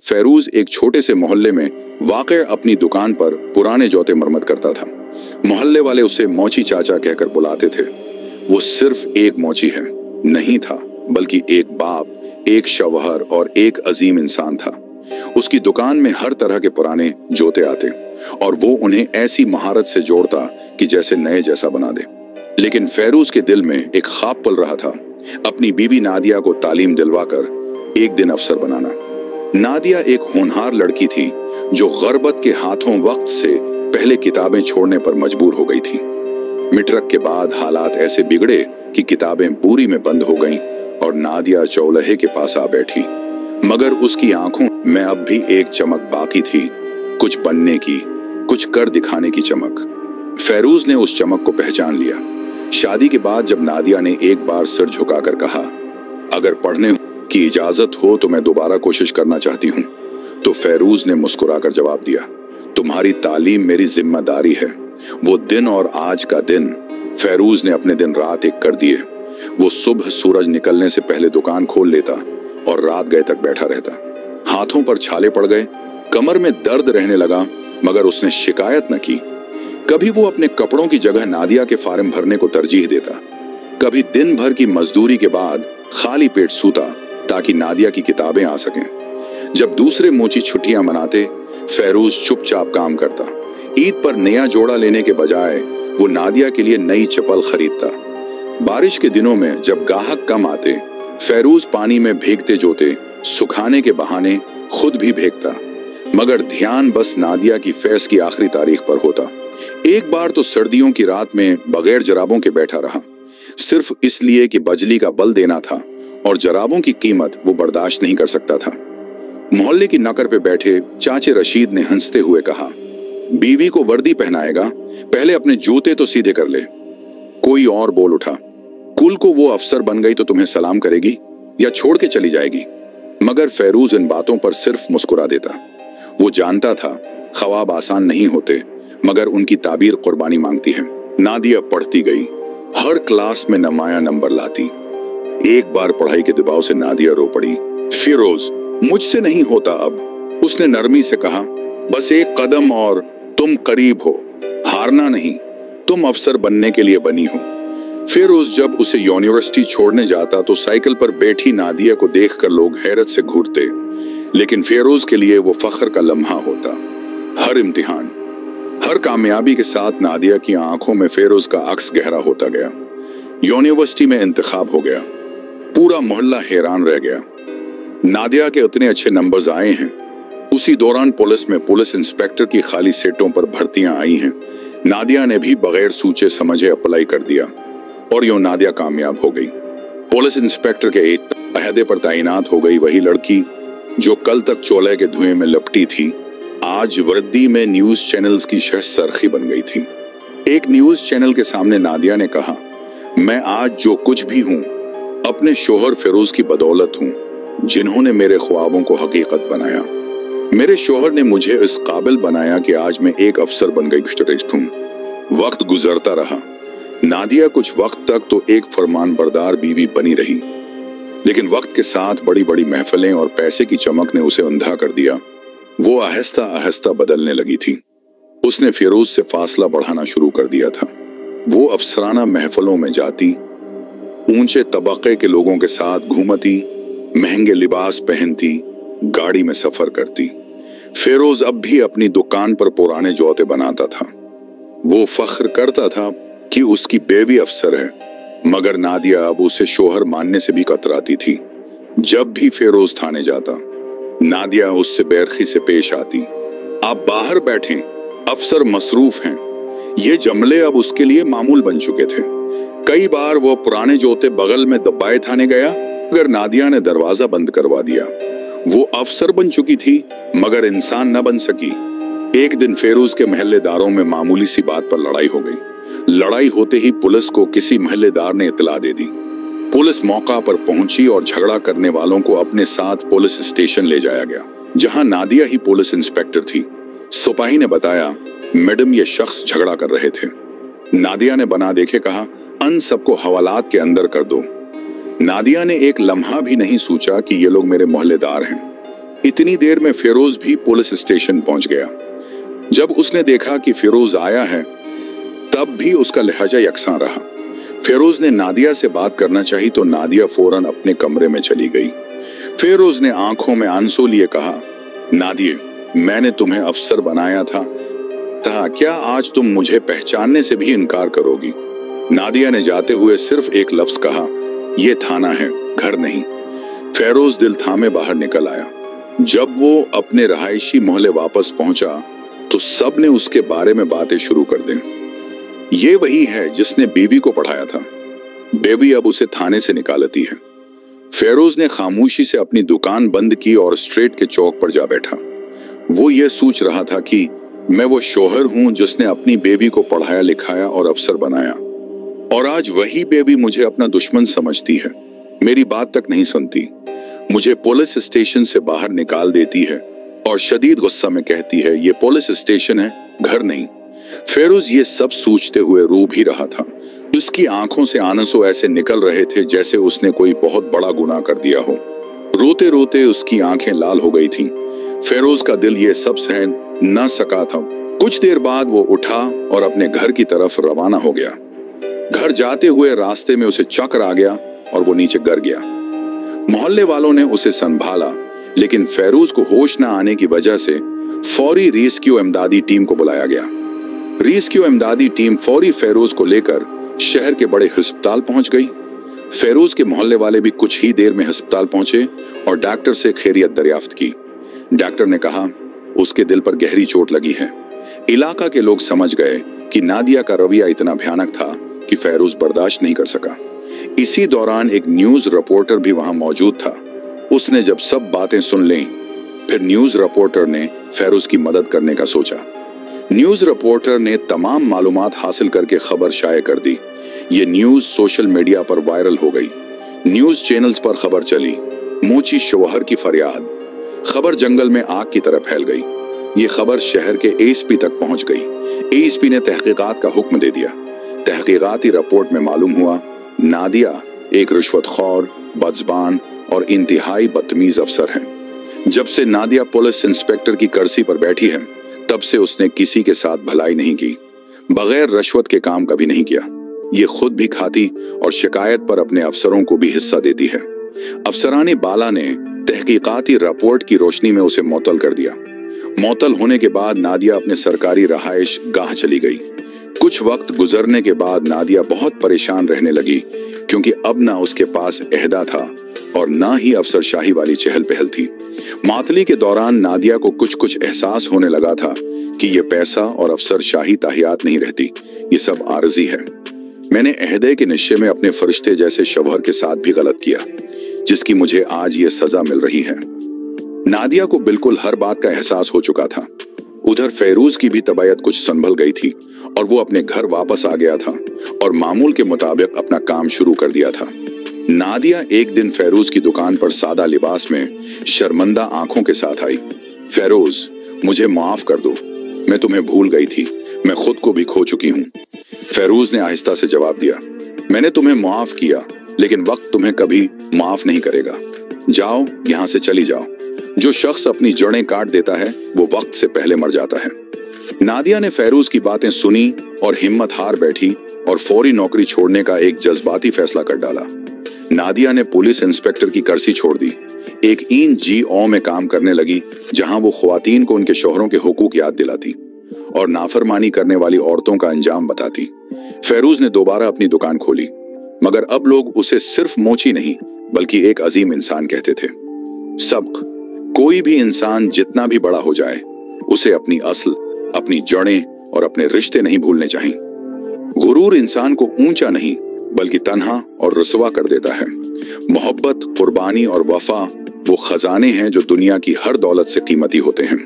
फेरूज एक छोटे से मोहल्ले में वाक़ अपनी दुकान पर पुराने जूते मरम्मत करता था। मोहल्ले वाले उसे मोची चाचा कहकर बुलाते थे। वो सिर्फ एक मोची है नहीं था, बल्कि एक बाप, एक शौहर और एक अजीम इंसान था। उसकी दुकान में हर तरह के पुराने जूते आते और वो उन्हें ऐसी महारत से जोड़ता कि जैसे नए जैसा बना दे। लेकिन फेरूज के दिल में एक ख्वाब पल रहा था, अपनी बीवी नादिया को तालीम दिलवाकर एक दिन अफसर बनाना। नादिया एक होनहार लड़की थी जो गरबत के हाथों वक्त से पहले किताबें छोड़ने पर मजबूर हो गई थी। मिटरक के बाद हालात ऐसे बिगड़े कि किताबें पूरी में बंद हो गईं और नादिया चौलहे के पास आ बैठी। मगर उसकी आंखों में अब भी एक चमक बाकी थी, कुछ बनने की, कुछ कर दिखाने की चमक। फेरूज ने उस चमक को पहचान लिया। शादी के बाद जब नादिया ने एक बार सिर झुकाकर कहा, अगर पढ़ने की इजाजत हो तो मैं दोबारा कोशिश करना चाहती हूँ, तो फेरूज ने मुस्कुराकर जवाब दिया, तुम्हारी तालीम मेरी जिम्मेदारी है। वो दिन और आज का दिन फेरूज ने अपने दिन रात एक कर दिए। वो सुबह सूरज निकलने से पहले दुकान खोल लेता और रात गए तक बैठा रहता। हाथों पर छाले पड़ गए, कमर में दर्द रहने लगा, मगर उसने शिकायत न की। कभी वो अपने कपड़ों की जगह नादिया के फार्म भरने को तरजीह देता, कभी दिन भर की मजदूरी के बाद खाली पेट सूता ताकि नादिया की किताबें आ सकें। जब दूसरे मोची छुट्टियां मनाते, फेरूज चुपचाप काम करता। ईद पर नया जोड़ा लेने के बजाय वो नादिया के लिए नई चप्पल खरीदता। बारिश के दिनों में जब गाहक कम आते, फेरूज पानी में भीगते जूते सुखाने के बहाने खुद भी भीगता, मगर ध्यान बस नादिया की फैस की आखिरी तारीख पर होता। एक बार तो सर्दियों की रात में बगैर जराबों के बैठा रहा, सिर्फ इसलिए कि बजली का बल देना था और जराबों की कीमत वो बर्दाश्त नहीं कर सकता था। मोहल्ले की नकर पे बैठे चाचे रशीद ने हंसते हुए कहा, बीवी को वर्दी पहनाएगा, पहले अपने जूते तो सीधे कर ले। कोई और बोल उठा, कुल को वो अफसर बन गई तो तुम्हें सलाम करेगी या छोड़ के चली जाएगी। मगर फेरूज इन बातों पर सिर्फ मुस्कुरा देता। वो जानता था ख्वाब आसान नहीं होते, मगर उनकी ताबीर कुर्बानी मांगती है। नादिया पढ़ती गई, हर क्लास में नुमाया नंबर लाती। एक बार पढ़ाई के दबाव से नादिया रो पड़ी। फेरूज, मुझसे नहीं होता अब, उसने नरमी से कहा, बस एक कदम और तुम करीब हो। हारना नहीं, तुम अफसर बनने के लिए बनी हो। फेरूज जब उसे यूनिवर्सिटी छोड़ने जाता तो साइकिल पर बैठी नादिया को देखकर लोग हैरत से घूरते, लेकिन फेरूज के लिए वो फख्र का लम्हा होता। हर इम्तिहान, हर कामयाबी के साथ नादिया की आंखों में फेरूज का अक्स गहरा होता गया। यूनिवर्सिटी में इंतखाब हो गया, पूरा मोहल्ला हैरान रह गया। नादिया के इतने अच्छे नंबर्स आए हैं। उसी दौरान पुलिस में पुलिस इंस्पेक्टर की खाली सीटों पर भर्तियां आई हैं। नादिया ने भी बगैर सोचे समझे अप्लाई कर दिया और यूं नादिया कामयाब हो गई। पुलिस इंस्पेक्टर के एक अहदे पर तैनात हो गई वही लड़की जो कल तक चोले के धुएं में लपटी थी, आज वर्दी में न्यूज चैनल्स की शह सरखी बन गई थी। एक न्यूज चैनल के सामने नादिया ने कहा, मैं आज जो कुछ भी हूं अपने शोहर फेरूज की बदौलत हूं, जिन्होंने मेरे ख्वाबों को हकीकत बनाया। मेरे शोहर ने मुझे इस काबिल बनाया कि आज मैं एक अफसर बन गई हूं। वक्त गुजरता रहा। नादिया कुछ वक्त तक तो एक फरमान बरदार बीवी बनी रही, लेकिन वक्त के साथ बड़ी बड़ी महफिलें और पैसे की चमक ने उसे अंधा कर दिया। वो आहिस्ता आहिस्ता बदलने लगी थी। उसने फेरूज से फासला बढ़ाना शुरू कर दिया था। वो अफसराना महफिलों में जाती, ऊंचे तबके के लोगों के साथ घूमती, महंगे लिबास पहनती, गाड़ी में सफर करती। फेरूज अब भी अपनी दुकान पर पुराने जूते बनाता था। वो फख्र करता था कि उसकी बेवी अफसर है, मगर नादिया अब उसे शोहर मानने से भी कतराती थी। जब भी फेरूज थाने जाता, नादिया उससे बेरखी से पेश आती। आप बाहर बैठें, अफसर मसरूफ हैं। ये जमले अब उसके लिए मामूल बन चुके थे। कई बार वो पुराने जूते बगल में दबाए थाने गया, मगर नादिया ने दरवाजा बंद करवा दिया। वो अफसर बन चुकी थी, मगर इंसान न बन सकी। एक दिन फेरूज के महल्लेदारों में मामूली सी बात पर लड़ाई हो गई। लड़ाई होते ही पुलिस को किसी महल्लेदार ने इत्तला दे दी। पुलिस मौका पर पहुंची और झगड़ा करने वालों को अपने साथ पुलिस स्टेशन ले जाया गया, जहां नादिया ही पुलिस इंस्पेक्टर थी। सिपाही ने बताया, मैडम ये शख्स झगड़ा कर रहे थे। नादिया ने बना देखे कहा, अन सबको हवालात के अंदर कर दो। नादिया ने एक लम्हा भी नहीं सोचा कि ये लोग मेरे मोहल्लेदार हैं। इतनी देर में फिरोज भी पुलिस स्टेशन पहुंच गया। जब उसने देखा कि फिरोज आया है तब भी उसका लहजा यकसां रहा। फिरोज ने नादिया से बात करना चाही तो नादिया फौरन अपने कमरे में चली गई। फिरोज ने आंखों में आंसू लिए कहा, नादिया, मैंने तुम्हें अफसर बनाया था, क्या आज तुम मुझे पहचानने से भी इनकार करोगी? नादिया ने जाते हुए सिर्फ एक लफ्ज कहा, यह थाना है, घर नहीं। फिरोज दिल थामे बाहर निकल आया। जब वो अपने रहायशी मोहल्ले वापस पहुंचा तो सब ने उसके बारे में बातें शुरू कर दी। ये वही है जिसने बीवी को पढ़ाया था। बेबी अब उसे थाने से निकालती है। फिरोज ने खामोशी से अपनी दुकान बंद की और स्ट्रीट के चौक पर जा बैठा। वो ये सोच रहा था कि मैं वो शौहर हूं जिसने अपनी बेबी को पढ़ाया लिखाया और अफसर बनाया, और आज वही बेबी मुझे अपना दुश्मन समझती है, मेरी बात तक नहीं सुनती, मुझे पुलिस स्टेशन से बाहर निकाल देती है और शदीद गुस्सा में कहती है, ये पुलिस स्टेशन है, घर नहीं। फिरोज ये सब सोचते हुए रो भी रहा था। उसकी आंखों से आंसू ऐसे निकल रहे थे जैसे उसने कोई बहुत बड़ा गुनाह कर दिया हो। रोते रोते उसकी आंखें लाल हो गई थीं। फिरोज का दिल ये सब सहन न सका था। कुछ देर बाद वो उठा और अपने घर की तरफ रवाना हो गया। घर जाते हुए रास्ते में उसे चक्कर आ गया और वो नीचे गिर गया। मोहल्ले वालों ने उसे संभाला, लेकिन फिरोज को होश न आने की वजह से फौरी रेस्क्यू इमदादी टीम को बुलाया गया। रेस्क्यू इमदादी टीम फौरी फिरोज को लेकर शहर के बड़े अस्पताल पहुंच गई। फिरोज के मोहल्ले वाले भी कुछ ही देर में अस्पताल पहुंचे और डॉक्टर से खैरियत दरियाफ्त की। डॉक्टर ने कहा, उसके दिल पर गहरी चोट लगी है। इलाका के लोग समझ गए कि नादिया का रवैया इतना भयानक था कि फिरोज बर्दाश्त नहीं कर सका। इसी दौरान एक न्यूज रिपोर्टर भी वहां मौजूद था। उसने जब सब बातें सुन लीं, फिर न्यूज रिपोर्टर ने फिरोज की मदद करने का सोचा। न्यूज रिपोर्टर ने तमाम मालूमात हासिल करके खबर शाये कर दी। ये न्यूज सोशल मीडिया पर वायरल हो गई। न्यूज चैनल्स पर खबर चली, मोची शौहर की फरियाद। खबर जंगल में आग की तरह फैल गई। ये खबर शहर के एएसपी तक पहुंच गई। एएसपी ने तहकीकात का हुक्म दे दिया। तहकीकाती रिपोर्ट में मालूम हुआ नादिया एक रिश्वतखोर, बदज़बान और इंतहाई बदतमीज अफसर है। जब से नादिया पुलिस इंस्पेक्टर की कुर्सी पर बैठी है तब से उसने किसी के साथ भलाई नहीं की, बगैर रिश्वत के काम कभी नहीं किया। ये खुद भी खाती और शिकायत पर अपने अफसरों को भी हिस्सा देती है। अफसरानी बाला ने तहकीकाती रिपोर्ट की रोशनी में उसे मुअत्तल कर दिया। मुअत्तल होने के बाद नादिया अपने सरकारी रहायश गाह चली गई। कुछ वक्त गुजरने के बाद नादिया बहुत परेशान रहने लगी, क्योंकि अब ना उसके पास अहदा था और ना ही अफसरशाही वाली चहल पहल थी। मातली के दौरान नादिया को कुछ कुछ एहसास होने लगा था कि ये पैसा और अफसरशाही ताहियात नहीं रहती, ये सब आरजी है। मैंने अहदे के नशे में अपने फरिश्ते जैसे शौहर के साथ भी गलत किया, जिसकी मुझे आज ये सजा मिल रही है। नादिया को बिल्कुल हर बात का एहसास हो चुका था। उधर फिरोज की भी तबीयत कुछ संभल गई थी और वो अपने घर वापस आ गया था और मामूल के मुताबिक अपना काम शुरू कर दिया था। नादिया एक दिन फिरोज की दुकान पर सादा लिबास में शर्मिंदा आंखों के साथ आई। फिरोज, मुझे माफ कर दो, मैं तुम्हें भूल गई थी, मैं खुद को भी खो चुकी हूँ। फिरोज ने आहिस्ता से जवाब दिया, मैंने तुम्हें माफ किया, लेकिन वक्त तुम्हें कभी माफ नहीं करेगा। जाओ, यहाँ से चली जाओ। जो शख्स अपनी जड़ें काट देता है वो वक्त से पहले मर जाता है। नादिया ने फिरोज की बातें सुनी और हिम्मत हार बैठी और फौरी नौकरी छोड़ने का एक जज्बाती फैसला कर डाला। नादिया ने पुलिस इंस्पेक्टर की कुर्सी छोड़ दी। एक NGO में काम करने लगी, जहां वो ख्वातीन को उनके शौहरों के हुकूक याद दिलाती और नाफरमानी करने वाली औरतों का अंजाम बताती। फिरोज ने दोबारा अपनी दुकान खोली, मगर अब लोग उसे सिर्फ मोची नहीं बल्कि एक अजीम इंसान कहते थे। सबक, कोई भी इंसान जितना भी बड़ा हो जाए, उसे अपनी असल, अपनी जड़ें और अपने रिश्ते नहीं भूलने चाहिए। गुरूर इंसान को ऊंचा नहीं बल्कि तन्हा और रुसवा कर देता है। मोहब्बत, कुर्बानी और वफा वो खजाने हैं जो दुनिया की हर दौलत से कीमती होते हैं।